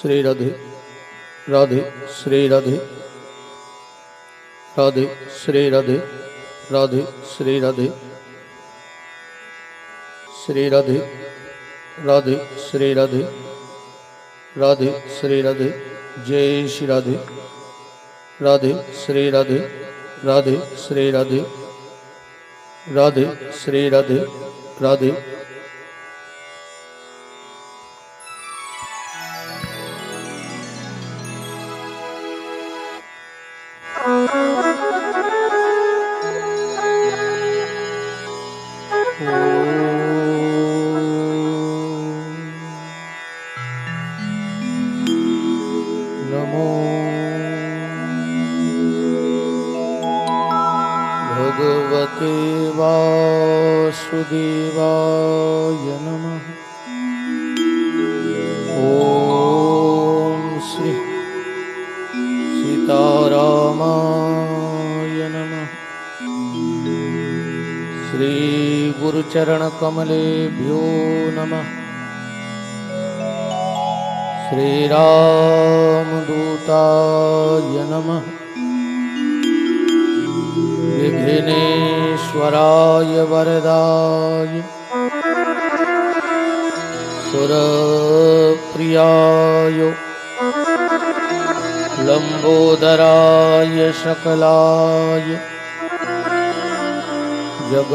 श्री राधे राधे श्री राधे राधे श्री राधे राधे श्री राधे श्री राधे राधे श्री राधे राधे श्री राधे जय श्री राधे राधे श्री राधे राधे श्री राधे राधे श्री राधे राधे नमो भगवते वासुदेवाय नमः। ओम श्री सीतारामाय नमः। श्री गुरुचरण कमलेभ्यो नमः। श्रीरामदूताय नमः। विघ्नेश्वराय वरदाय सुरप्रियाय लंबोदराय सकलाय जगद्दिताय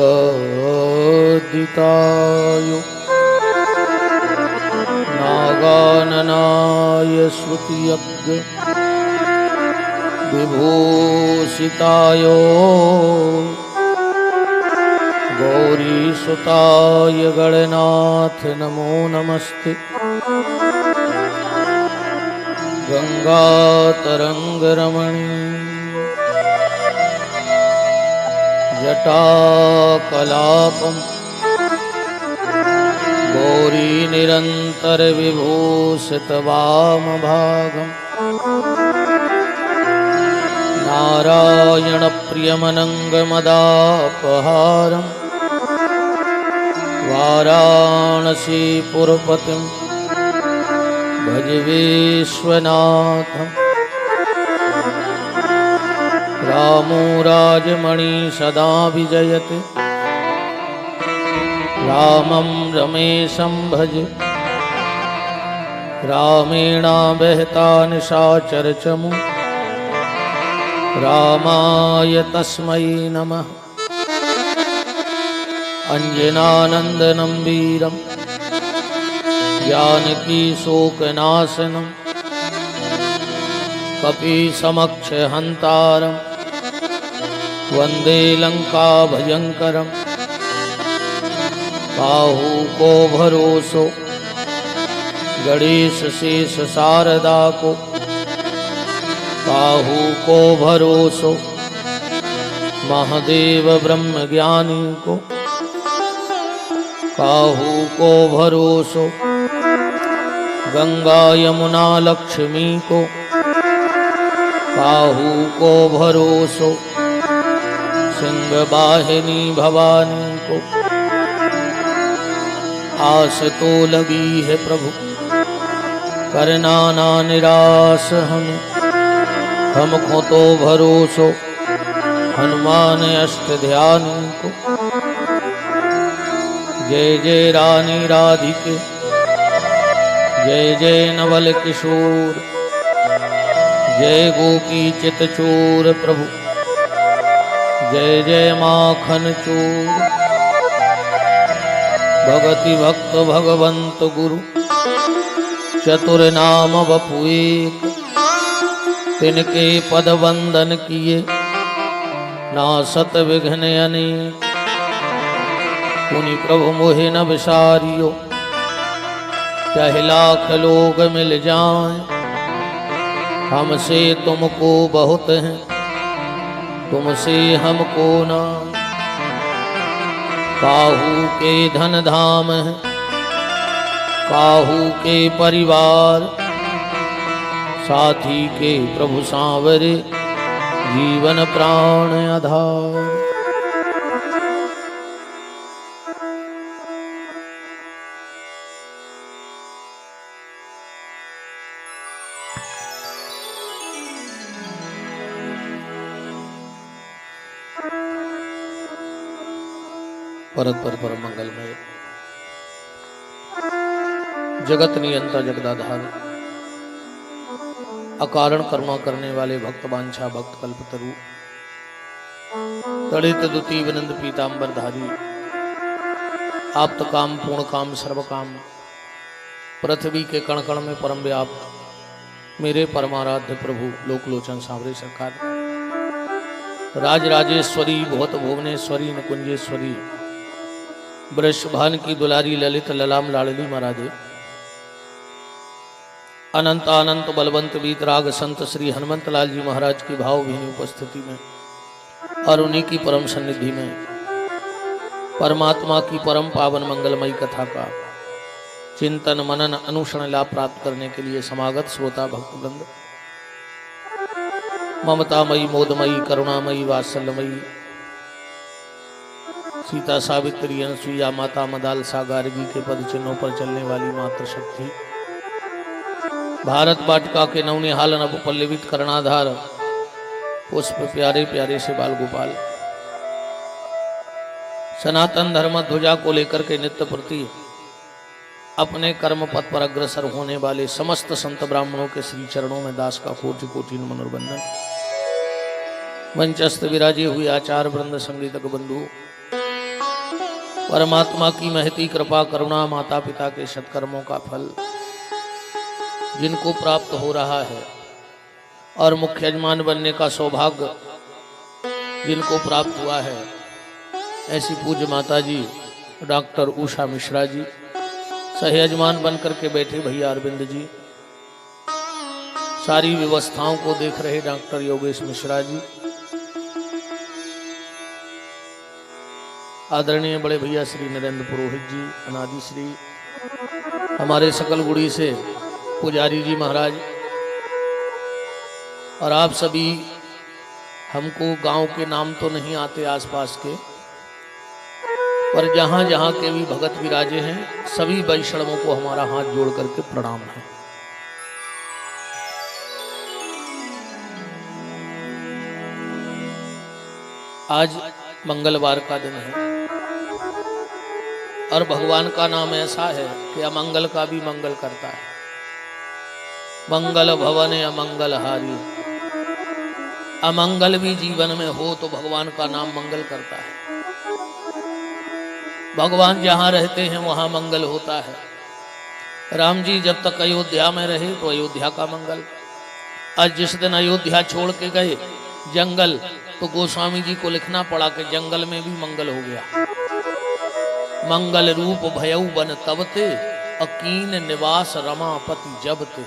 नागाननाय श्रुतियज्ञ विभूषिताय गौरीसुताय गणनाथ नमो नमस्ते। गंगातरंगरमणी जटाकलापं गौरी निरंतर विभूषित वामभागम् नारायण प्रियमनंगमदापहारं वाराणसीपुरपतिं भज विश्वनाथं। रामो राजमणि सदा विजयते रामं रमेशं भज। रामेणाबहता निशाचर चमु रामाय तस्मै नमः। अंजनानंदनं वीरं जानकी शोकनाशनं कपीसमक्षहन्तारं वन्दे लंका भयंकरं। काहू को भरोसो गणेश शेष शारदा को। काहू को भरोसो महादेव ब्रह्म ज्ञानी को। काहू को भरोसो गंगा यमुना लक्ष्मी को। काहू को भरोसो सिंह वाहिनी भवानी को। आस तो लगी है प्रभु करना ना निराश हमें। हमको तो भरोसो हनुमान अष्ट ध्यानी को। जय जय रानी राधिके जय जय नवल किशोर। जय गोपी चितचोर प्रभु जय जय माखन चोर। भगति भक्त भगवंत गुरु चतुर नाम बपु एक। तिनके पद वंदन किए नासत विघ्न अनेक। पुनि प्रभु मोहि न विसारियो चाहे लाख लोग मिल जाएं। हमसे तुमको बहुत है तुमसे हमको ना। काहू के धन धाम है काहू के परिवार। साथी के प्रभु सांवरे जीवन प्राण आधार। परत पर मंगलमय जगत नियंता जगदाधार अकारण करुणा करने वाले भक्त वांछा भक्त कल्पतरु तड़ित दुति विनंद पीतांबर धारी आप्त काम पूर्ण काम सर्व काम पृथ्वी के कण कण में परम व्याप्त मेरे परमाराध्य प्रभु लोकलोचन सांवरे सरकार राज राजेश्वरी भूत भुवनेश्वरी नकुंजेश्वरी वृषभान की दुलारी ललित ललाम लाडली महाराजे अनंत अनंत बलवंत वीतराग संत श्री हनुमंत लाल जी महाराज की भावभीनी उपस्थिति में और उन्हीं की परम सन्निधि में परमात्मा की परम पावन मंगलमयी कथा का चिंतन मनन अनुसरण लाभ प्राप्त करने के लिए समागत श्रोता भक्तवृंद ममतामयी मोदमयी करुणामयी वात्सल्यमयी सीता सावित्री अनसुईया माता मदालसा गार्गी के पद चिन्हों पर चलने वाली मातृ शक्ति भारत बाटिका के नवनिहाल नभ पल्लवित कर्णाधार पुष्प प्यारे प्यारे से बाल गोपाल सनातन धर्म ध्वजा को लेकर के नित्य प्रति अपने कर्म पथ पर अग्रसर होने वाले समस्त संत ब्राह्मणों के श्री चरणों में दास का कोटि कोटि मनोरंजन मंचस्थ विराजे हुए आचार्य वृंद संगीतक बंधु परमात्मा की महती कृपा करुणा माता पिता के सत्कर्मों का फल जिनको प्राप्त हो रहा है और मुख्य यजमान बनने का सौभाग्य जिनको प्राप्त हुआ है ऐसी पूज्य माता जी डॉक्टर उषा मिश्रा जी सह यजमान बनकर के बैठे भैया अरविंद जी सारी व्यवस्थाओं को देख रहे डॉक्टर योगेश मिश्रा जी आदरणीय बड़े भैया श्री नरेंद्र पुरोहित जी अनादि श्री हमारे सकल गुड़ी से पुजारी जी महाराज और आप सभी हमको गांव के नाम तो नहीं आते आसपास के पर जहां जहां के भी भगत विराजे हैं सभी वैष्णवों को हमारा हाथ जोड़ करके प्रणाम है। आज मंगलवार का दिन है और भगवान का नाम ऐसा है कि अमंगल का भी मंगल करता है। मंगल भवन अमंगल हारी अमंगल भी जीवन में हो तो भगवान का नाम मंगल करता है। भगवान जहां रहते हैं वहां मंगल होता है। राम जी जब तक अयोध्या में रहे तो अयोध्या का मंगल, आज जिस दिन अयोध्या छोड़ के गए जंगल तो गोस्वामी जी को लिखना पड़ा कि जंगल में भी मंगल हो गया। मंगल रूप भयऊ बन तबते अकीन निवास रमापति जबते।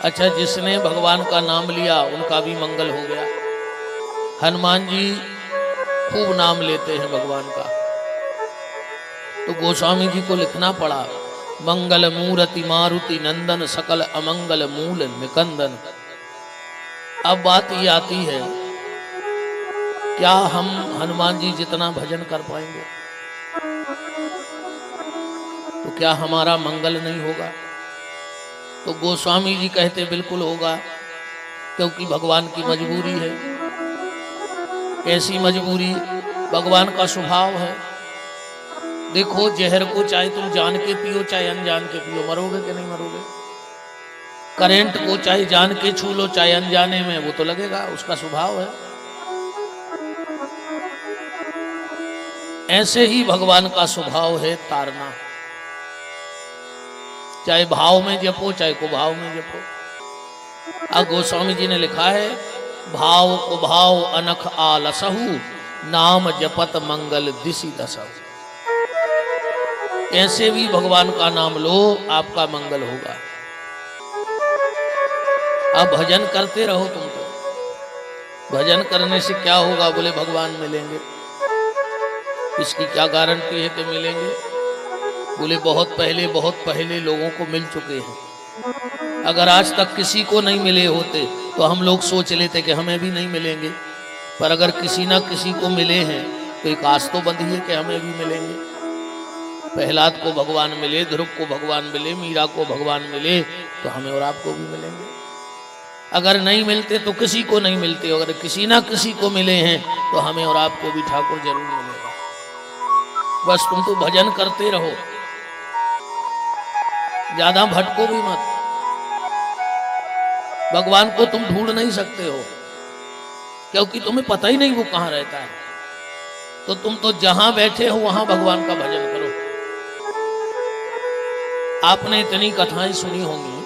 अच्छा, जिसने भगवान का नाम लिया उनका भी मंगल हो गया। हनुमान जी खूब नाम लेते हैं भगवान का, तो गोस्वामी जी को लिखना पड़ा मंगल मूर्ति मारुति नंदन सकल अमंगल मूल निकंदन। अब बात ये आती है, क्या हम हनुमान जी जितना भजन कर पाएंगे तो क्या हमारा मंगल नहीं होगा? तो गोस्वामी जी कहते बिल्कुल होगा, क्योंकि भगवान की मजबूरी है। कैसी मजबूरी? भगवान का स्वभाव है। देखो, जहर को चाहे तुम जान के पियो चाहे अनजान के पियो, मरोगे कि नहीं मरोगे? करंट को चाहे जान के छू लो चाहे अनजाने में, वो तो लगेगा, उसका स्वभाव है। ऐसे ही भगवान का स्वभाव है तारना। चाहे भाव में जपो चाहे को भाव में जपो। अब गोस्वामी जी ने लिखा है, भाव को भाव अनख आलसहु नाम जपत मंगल दिशि दसहु। ऐसे भी भगवान का नाम लो, आपका मंगल होगा। अब भजन करते रहो। तुम तो भजन करने से क्या होगा? बोले भगवान मिलेंगे। इसकी क्या गारंटी है कि मिलेंगे? बोले बहुत पहले लोगों को मिल चुके हैं। अगर आज तक किसी को नहीं मिले होते तो हम लोग सोच लेते कि हमें भी नहीं मिलेंगे, पर अगर किसी ना किसी को मिले हैं तो एक आस तो बंधी है कि हमें भी मिलेंगे। प्रहलाद को भगवान मिले, ध्रुव को भगवान मिले, मीरा को भगवान मिले, तो हमें और आपको भी मिलेंगे। अगर नहीं मिलते तो किसी को नहीं मिलते, अगर किसी ना किसी को मिले हैं तो हमें और आपको भी ठाकुर जरूर मिलेगा। बस तुम तो भजन करते रहो, ज्यादा भटको भी मत। भगवान को तुम ढूंढ नहीं सकते हो, क्योंकि तुम्हें पता ही नहीं वो कहां रहता है। तो तुम तो जहां बैठे हो वहां भगवान का भजन करो। आपने इतनी कथाएं सुनी होंगी,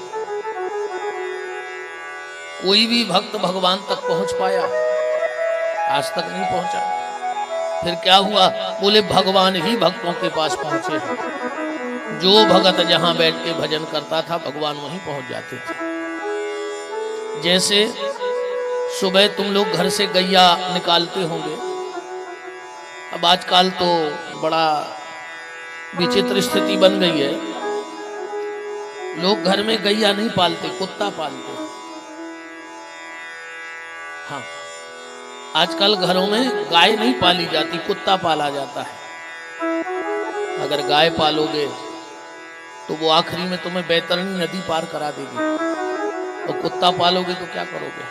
कोई भी भक्त भगवान तक पहुंच पाया? आज तक नहीं पहुंचा। फिर क्या हुआ? बोले भगवान ही भक्तों के पास पहुंचे। जो भगत जहां बैठ के भजन करता था भगवान वहीं पहुंच जाते थे। जैसे सुबह तुम लोग घर से गैया निकालते होंगे। अब आजकल तो बड़ा विचित्र स्थिति बन गई है, लोग घर में गैया नहीं पालते, कुत्ता पालते। हाँ, आजकल घरों में गाय नहीं पाली जाती, कुत्ता पाला जाता है। अगर गाय पालोगे तो वो आखिरी में तुम्हें बैतरणी नदी पार करा देगी, और कुत्ता पालोगे तो क्या करोगे?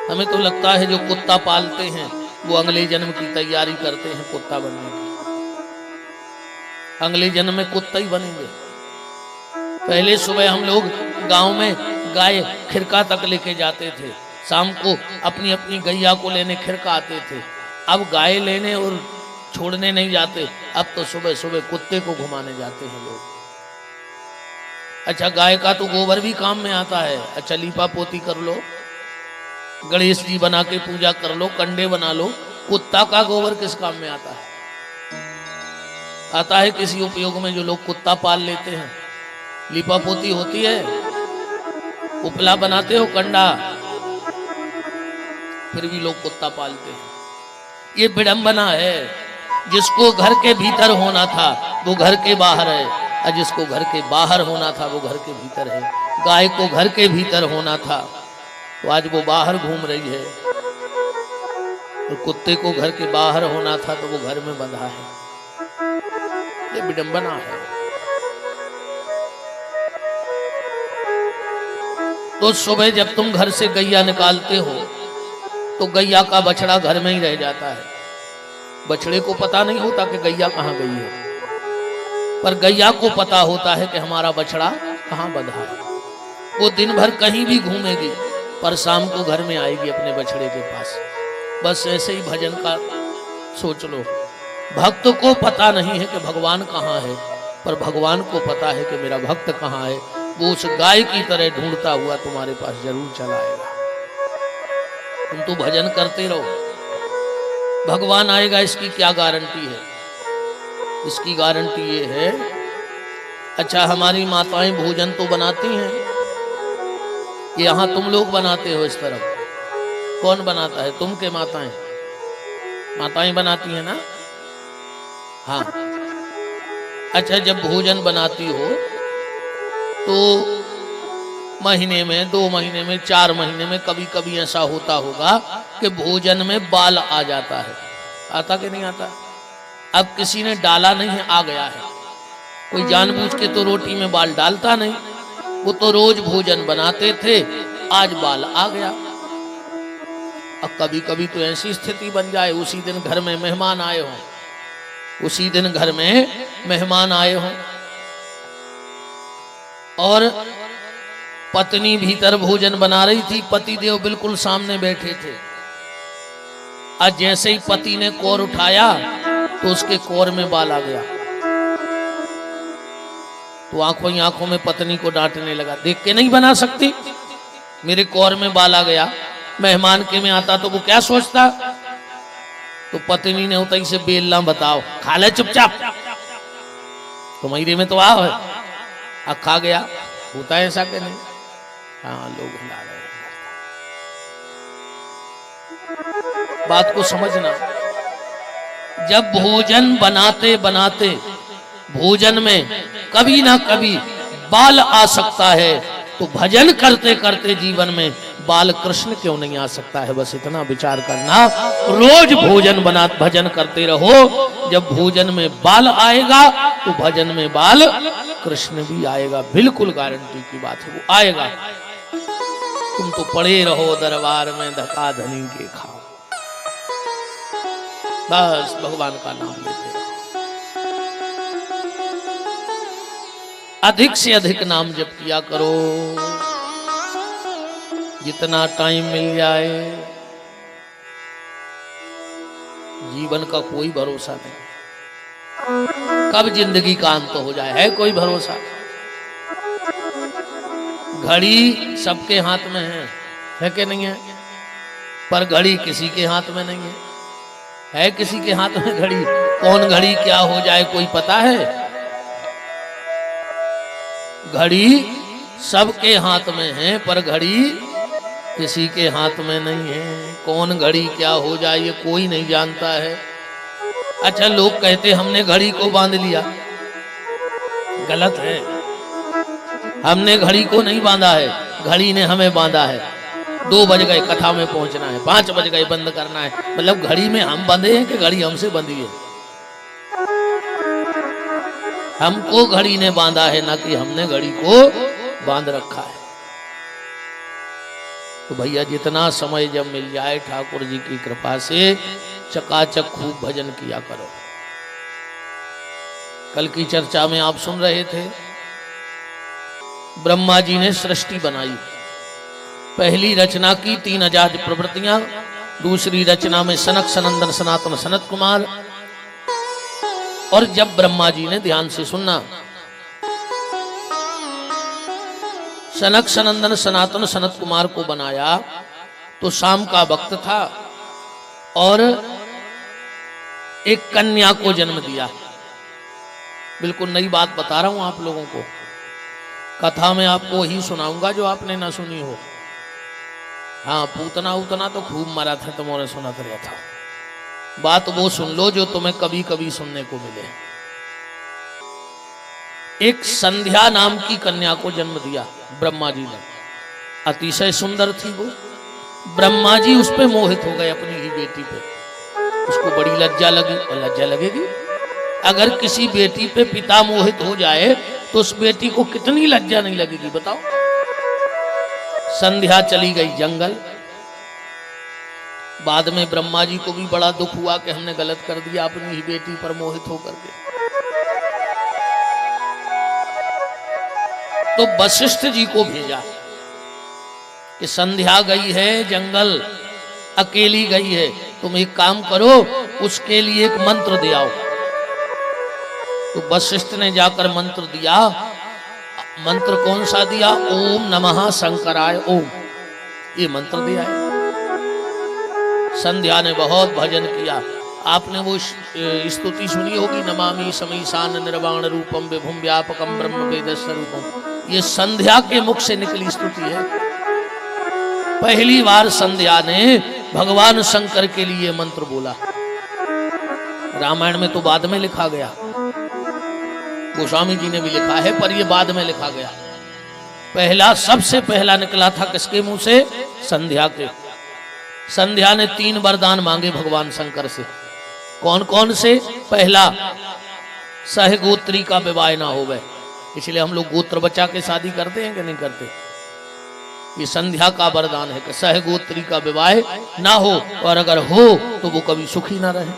हमें तो लगता है जो कुत्ता पालते हैं वो अगले जन्म की तैयारी करते हैं कुत्ता बनने की। अगले जन्म में कुत्ता ही बनेंगे। पहले सुबह हम लोग गांव में गाय खिरका तक लेके जाते थे, शाम को अपनी अपनी गैया को लेने खिरका आते थे। अब गाय लेने और छोड़ने नहीं जाते, अब तो सुबह सुबह कुत्ते को घुमाने जाते हैं लोग। अच्छा, गाय का तो गोबर भी काम में आता है। अच्छा, लीपा पोती कर लो, गणेश जी बना के पूजा कर लो, कंडे बना लो। कुत्ता का गोबर किस काम में आता है? आता है किसी उपयोग में? जो लोग कुत्ता पाल लेते हैं, लीपा पोती होती है, उपला बनाते हो, कंडा, फिर भी लोग कुत्ता पालते हैं। ये विडंबना है। जिसको घर के भीतर होना था वो घर के बाहर है, और जिसको घर के बाहर होना था वो घर के भीतर है। गाय को घर के भीतर होना था तो आज वो बाहर घूम रही है, और कुत्ते को घर के बाहर होना था तो वो घर में बंधा है। ये विडंबना है। तो सुबह जब तुम घर से गैया निकालते हो तो गैया का बछड़ा घर में ही रह जाता है। बछड़े को पता नहीं होता कि गैया कहाँ गई है, पर गैया को पता होता है कि हमारा बछड़ा कहाँ बंधा है। वो दिन भर कहीं भी घूमेगी, पर शाम को घर में आएगी अपने बछड़े के पास। बस ऐसे ही भजन का सोच लो। भक्त को पता नहीं है कि भगवान कहाँ है, पर भगवान को पता है कि मेरा भक्त कहाँ है। वो उस गाय की तरह ढूंढता हुआ तुम्हारे पास जरूर चला आएगा। तुम तो भजन करते रहो, भगवान आएगा इसकी क्या गारंटी है? इसकी गारंटी ये है, अच्छा हमारी माताएं भोजन तो बनाती हैं, यहाँ तुम लोग बनाते हो इस तरफ, कौन बनाता है? तुम के माताएं? माताएं बनाती हैं ना? हाँ। अच्छा, जब भोजन बनाती हो तो महीने में, 2 महीने में, 4 महीने में कभी कभी ऐसा होता होगा कि भोजन में बाल आ जाता है। आता कि नहीं आता? अब किसी ने डाला नहीं है, आ गया है। कोई जानबूझ के तो रोटी में बाल डालता नहीं, वो तो रोज भोजन बनाते थे, आज बाल आ गया। अब कभी कभी तो ऐसी स्थिति बन जाए, उसी दिन घर में मेहमान आए हों, उसी दिन घर में मेहमान आए हों और पत्नी भीतर भोजन बना रही थी, पति देव बिल्कुल सामने बैठे थे। आज जैसे ही पति ने कोर उठाया तो उसके कोर में बाल आ गया, तो आंखों ही आंखों में पत्नी को डांटने लगा, देख के नहीं बना सकती, मेरे कोर में बाल आ गया। मेहमान के में आता तो वो क्या सोचता? तो पत्नी ने उतई से बेलना, बताओ खा ले चुपचाप, तुम्हारे में तो आओ है, अब खा गया। होता है ऐसा कि नहीं? हाँ, लोग हिला रहे हैं। बात को समझना। जब भोजन बनाते बनाते भोजन में कभी ना कभी बाल आ सकता है, तो भजन करते करते जीवन में बाल कृष्ण क्यों नहीं आ सकता है? बस इतना विचार करना। रोज भजन करते रहो, जब भोजन में बाल आएगा तो भजन में बाल कृष्ण भी आएगा। बिल्कुल गारंटी की बात है, वो आएगा। तुम तो पड़े रहो दरबार में, धका धनी के खाओ। बस भगवान का नाम लेते रहो। अधिक से अधिक नाम जप किया करो, जितना टाइम मिल जाए। जीवन का कोई भरोसा नहीं, कब जिंदगी का अंत हो जाए है कोई भरोसा। घड़ी सबके हाथ में है कि नहीं है? पर घड़ी किसी के हाथ में नहीं है किसी के हाथ में घड़ी? कौन घड़ी क्या हो जाए कोई पता है? घड़ी सबके हाथ में है पर घड़ी किसी के हाथ में नहीं है। कौन घड़ी क्या हो जाए ये कोई नहीं जानता है। अच्छा, लोग कहते हमने घड़ी को बांध लिया, गलत है। हमने घड़ी को नहीं बांधा है, घड़ी ने हमें बांधा है। 2 बज गए कथा में पहुंचना है, 5 बज गए बंद करना है, मतलब घड़ी में हम बंधे हैं कि घड़ी हमसे बंधी है? हमको घड़ी ने बांधा है, ना कि हमने घड़ी को बांध रखा है। तो भैया जितना समय जब मिल जाए ठाकुर जी की कृपा से चकाचक खूब भजन किया करो। कल की चर्चा में आप सुन रहे थे, ब्रह्मा जी ने सृष्टि बनाई। पहली रचना की 3 अजाज प्रवृत्तियां, दूसरी रचना में सनक सनंदन सनातन सनत कुमार। और जब ब्रह्मा जी ने ध्यान से सुनना, सनक सनंदन सनातन सनत कुमार को बनाया तो शाम का वक्त था और एक कन्या को जन्म दिया। बिल्कुल नई बात बता रहा हूं आप लोगों को, कथा में आपको ही सुनाऊंगा जो आपने ना सुनी हो। हाँ, पूतना उतना तो खूब मरा था, तुम्हारे सुना रहा था। बात वो सुन लो जो तुम्हें कभी कभी सुनने को मिले। एक संध्या नाम की कन्या को जन्म दिया ब्रह्मा जी ने। अतिशय सुंदर थी वो। ब्रह्मा जी उस पे मोहित हो गए, अपनी ही बेटी पे। उसको बड़ी लज्जा लगी, और लज्जा लगेगी अगर किसी बेटी पे पिता मोहित हो जाए तो उस बेटी को कितनी लज्जा नहीं लगेगी बताओ। संध्या चली गई जंगल। बाद में ब्रह्मा जी को भी बड़ा दुख हुआ कि हमने गलत कर दिया, अपनी ही बेटी पर मोहित होकर के। तो वशिष्ठ जी को भेजा कि संध्या गई है जंगल, अकेली गई है, तुम एक काम करो, उसके लिए एक मंत्र दे आओ। तो वशिष्ठ ने जाकर मंत्र दिया। मंत्र कौन सा दिया? ओम नमः शंकराय ओम, ये मंत्र दिया है। संध्या ने बहुत भजन किया। आपने वो स्तुति सुनी होगी, नमामि समीशान निर्वाण रूपम विभुम व्यापकम ब्रह्म वेद स्वरूपम। ये संध्या के मुख से निकली स्तुति है। पहली बार संध्या ने भगवान शंकर के लिए मंत्र बोला। रामायण में तो बाद में लिखा गया, गोस्वामी जी ने भी लिखा है, पर ये बाद में लिखा गया। पहला, सबसे पहला निकला था किसके मुंह से? संध्या के। संध्या ने 3 वरदान मांगे भगवान शंकर से। कौन कौन से? पहला, सहगोत्री का विवाह ना होवे, इसलिए हम लोग गोत्र बचा के शादी करते हैं कि नहीं करते। ये संध्या का वरदान है कि सहगोत्री का विवाह ना हो, और अगर हो तो वो कभी सुखी ना रहे।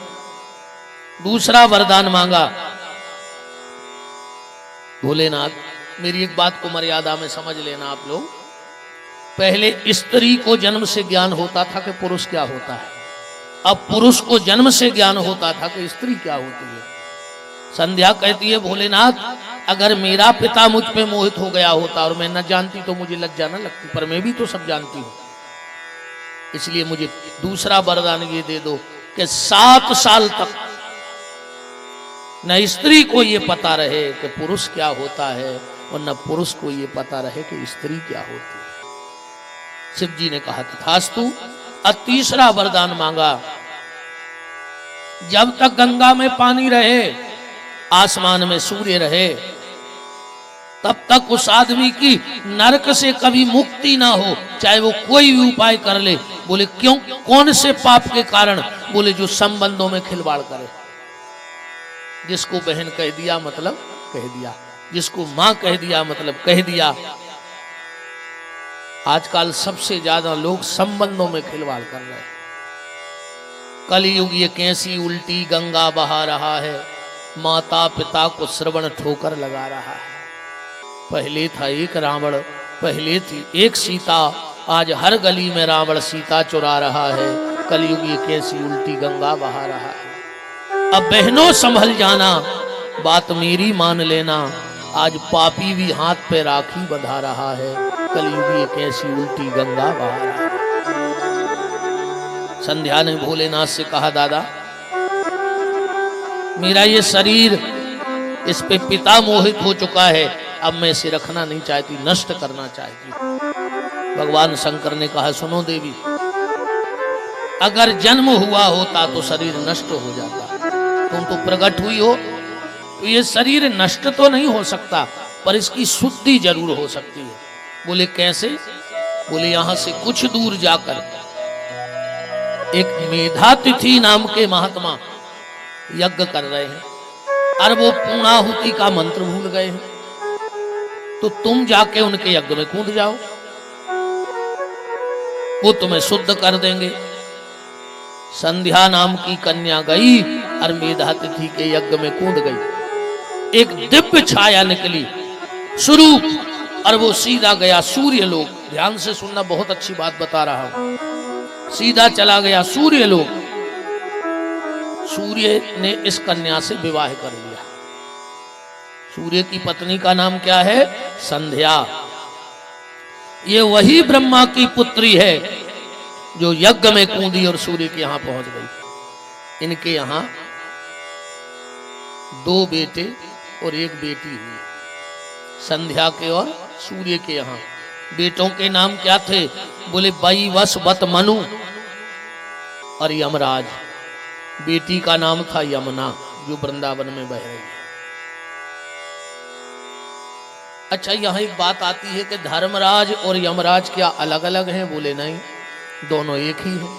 दूसरा वरदान मांगा, भोलेनाथ मेरी एक बात को मर्यादा में समझ लेना आप लोग। पहले स्त्री को जन्म से ज्ञान होता था कि पुरुष क्या होता है, अब पुरुष को जन्म से ज्ञान होता था कि स्त्री क्या होती है। संध्या कहती है, भोलेनाथ अगर मेरा पिता मुझ पे मोहित हो गया होता और मैं न जानती तो मुझे लज्जा न लगती, पर मैं भी तो सब जानती हूं, इसलिए मुझे दूसरा वरदान ये दे दो कि 7 साल तक न स्त्री को ये पता रहे कि पुरुष क्या होता है और न पुरुष को ये पता रहे कि स्त्री क्या होती है। शिव जी ने कहा तथास्तु। और तीसरा वरदान मांगा, जब तक गंगा में पानी रहे, आसमान में सूर्य रहे, तब तक उस आदमी की नरक से कभी मुक्ति ना हो, चाहे वो कोई भी उपाय कर ले। बोले क्यों? कौन से पाप के कारण? बोले जो संबंधों में खिलवाड़ करे। जिसको बहन कह दिया मतलब कह दिया, जिसको मां कह दिया मतलब कह दिया। आजकल सबसे ज्यादा लोग संबंधों में खिलवाड़ कर रहे हैं। कलयुग ये कैसी उल्टी गंगा बहा रहा है, माता पिता को श्रवण ठोकर लगा रहा है। पहले था एक रावण, पहले थी एक सीता, आज हर गली में रावण सीता चुरा रहा है। कलयुग ये कैसी उल्टी गंगा बहा रहा है। अब बहनों संभल जाना, बात मेरी मान लेना, आज पापी भी हाथ पे राखी बंधा रहा है। कलयुग ये कैसी उल्टी गंगा बहा रहा है। संध्या ने भोलेनाथ से कहा, दादा मेरा ये शरीर, इस पे पिता मोहित हो चुका है, अब मैं इसे रखना नहीं चाहती, नष्ट करना चाहती हूं। भगवान शंकर ने कहा, सुनो देवी, अगर जन्म हुआ होता तो शरीर नष्ट हो जाता, तुम तो प्रकट हुई हो, तो ये शरीर नष्ट तो नहीं हो सकता, पर इसकी शुद्धि जरूर हो सकती है। बोले कैसे? बोले यहां से कुछ दूर जाकर एक मेधातिथि नाम के महात्मा यज्ञ कर रहे हैं, और वो पूर्णाहुति का मंत्र भूल गए हैं, तो तुम जाके उनके यज्ञ में कूद जाओ, वो तुम्हें शुद्ध कर देंगे। संध्या नाम की कन्या गई और मेधातिथि के यज्ञ में कूद गई। एक दिव्य छाया निकली स्वरूप, और वो सीधा गया सूर्य लोक। ध्यान से सुनना, बहुत अच्छी बात बता रहा हूं। सीधा चला गया सूर्य लोक। सूर्य ने इस कन्या से विवाह कर लिया। सूर्य की पत्नी का नाम क्या है? संध्या। ये वही ब्रह्मा की पुत्री है जो यज्ञ में कूदी और सूर्य के यहां पहुंच गई। इनके यहां 2 बेटे और 1 बेटी हुई, संध्या के और सूर्य के यहां। बेटों के नाम क्या थे? बोले वैवस्वत मनु और यमराज। बेटी का नाम था यमुना, जो वृंदावन में बह रही है। अच्छा, यहां एक बात आती है कि धर्मराज और यमराज क्या अलग अलग हैं? बोले नहीं, दोनों एक ही हैं।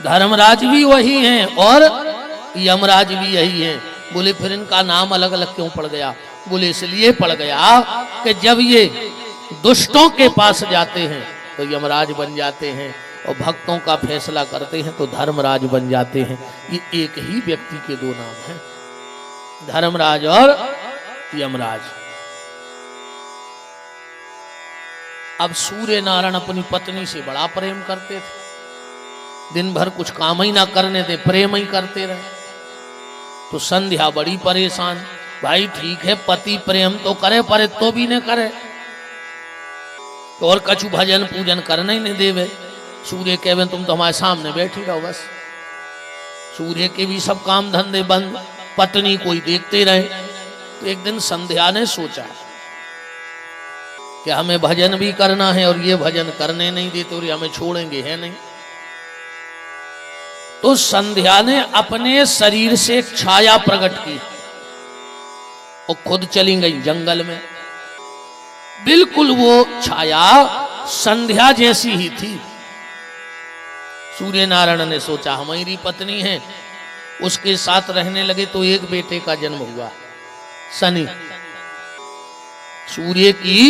धर्मराज भी वही हैं और यमराज भी यही हैं। बोले फिर इनका नाम अलग अलग क्यों पड़ गया? बोले इसलिए पड़ गया कि जब ये दुष्टों के पास जाते हैं तो यमराज बन जाते हैं, और भक्तों का फैसला करते हैं तो धर्मराज बन जाते हैं। ये एक ही व्यक्ति के 2 नाम हैं, धर्मराज और यमराज। अब सूर्य नारायण अपनी पत्नी से बड़ा प्रेम करते थे, दिन भर कुछ काम ही ना करने दे, प्रेम ही करते रहे। तो संध्या बड़ी परेशान, भाई ठीक है पति प्रेम तो करे, पर तो भी न करे, तो और कछु भजन पूजन करने ही नहीं देवे। सूर्य कहवे तुम तो हमारे सामने बैठी रहो बस। सूर्य के भी सब काम धंधे बंद, पत्नी कोई देखते रहे। तो एक दिन संध्या ने सोचा कि हमें भजन भी करना है और ये भजन करने नहीं देते और ये हमें छोड़ेंगे है नहीं। तो संध्या ने अपने शरीर से एक छाया प्रकट की और खुद चली गई जंगल में। बिल्कुल वो छाया संध्या जैसी ही थी। सूर्य नारायण ने सोचा हमारी पत्नी है, उसके साथ रहने लगे तो 1 बेटे का जन्म हुआ, शनि। सूर्य की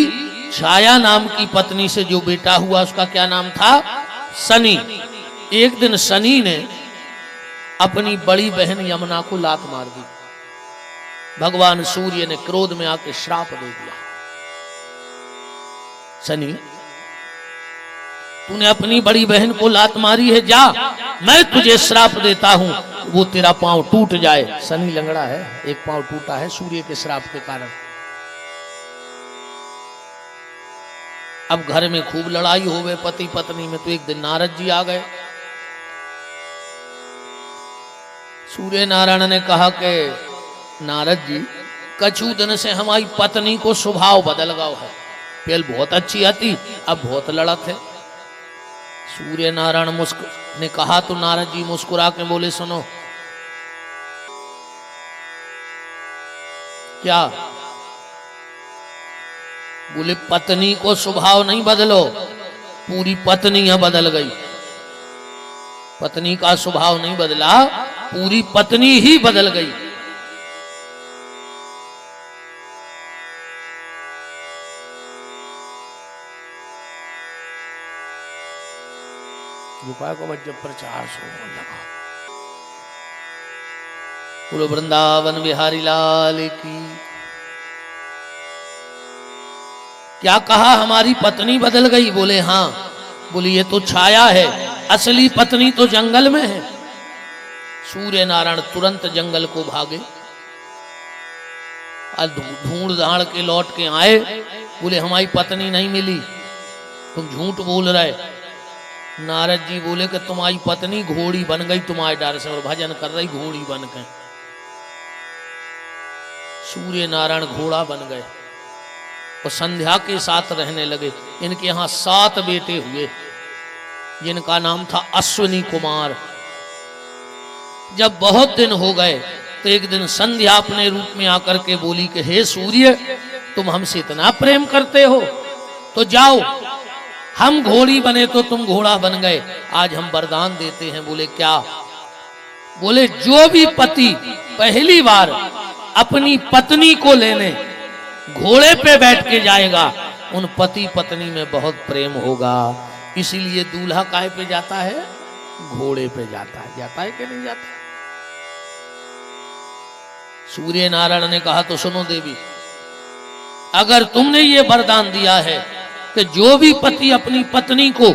छाया नाम की पत्नी से जो बेटा हुआ उसका क्या नाम था? शनि। एक दिन शनि ने अपनी बड़ी बहन यमुना को लात मार दी। भगवान सूर्य ने क्रोध में आके श्राप दे दिया, शनि तूने अपनी बड़ी बहन को लात मारी है, जा मैं तुझे श्राप देता हूं, वो तेरा पांव टूट जाए। शनि लंगड़ा है, एक पांव टूटा है सूर्य के श्राप के कारण। अब घर में खूब लड़ाई हो गई पति पत्नी में। तो एक दिन नारद जी आ गए। सूर्य नारायण ने कहा कि नारद जी, कछु दिन से हमारी पत्नी को स्वभाव बदल गया है, पहले बहुत अच्छी आती, अब बहुत लड़त है। सूर्य नारायण ने कहा तो नारद जी मुस्कुरा के बोले, सुनो क्या? बोले पत्नी को स्वभाव नहीं बदलो, पूरी पत्नी यहां बदल गई। पत्नी का स्वभाव नहीं बदला, पूरी पत्नी ही बदल गई। रुपये को जब प्रचार होने लगा। बोलो वृंदावन बिहारी लाल की। क्या कहा, हमारी पत्नी बदल गई? बोले हाँ। बोली ये तो छाया है, असली पत्नी तो जंगल में है। सूर्य नारायण तुरंत जंगल को भागे और ढूंढ धाड़ के लौट के आए। बोले हमारी पत्नी नहीं मिली, तुम झूठ बोल रहे। नारद जी बोले कि तुम्हारी पत्नी घोड़ी बन गई तुम्हारे डर से, और भजन कर रही घोड़ी बन गए। सूर्य नारायण घोड़ा बन गए और संध्या के साथ रहने लगे। इनके यहाँ 7 बेटे हुए जिनका नाम था अश्विनी कुमार। जब बहुत दिन हो गए तो एक दिन संध्या अपने रूप में आकर के बोली कि हे सूर्य, तुम हमसे इतना प्रेम करते हो तो जाओ, हम घोड़ी बने तो तुम घोड़ा बन गए, आज हम वरदान देते हैं। बोले क्या? बोले जो भी पति पहली बार अपनी पत्नी को लेने घोड़े पे बैठ के जाएगा, उन पति पत्नी में बहुत प्रेम होगा। इसीलिए दूल्हा काहे पे जाता है? घोड़े पे जाता है। जाता है कि नहीं जाता? सूर्य नारायण ने कहा तो सुनो देवी, अगर तुमने ये वरदान दिया है कि जो भी पति अपनी पत्नी को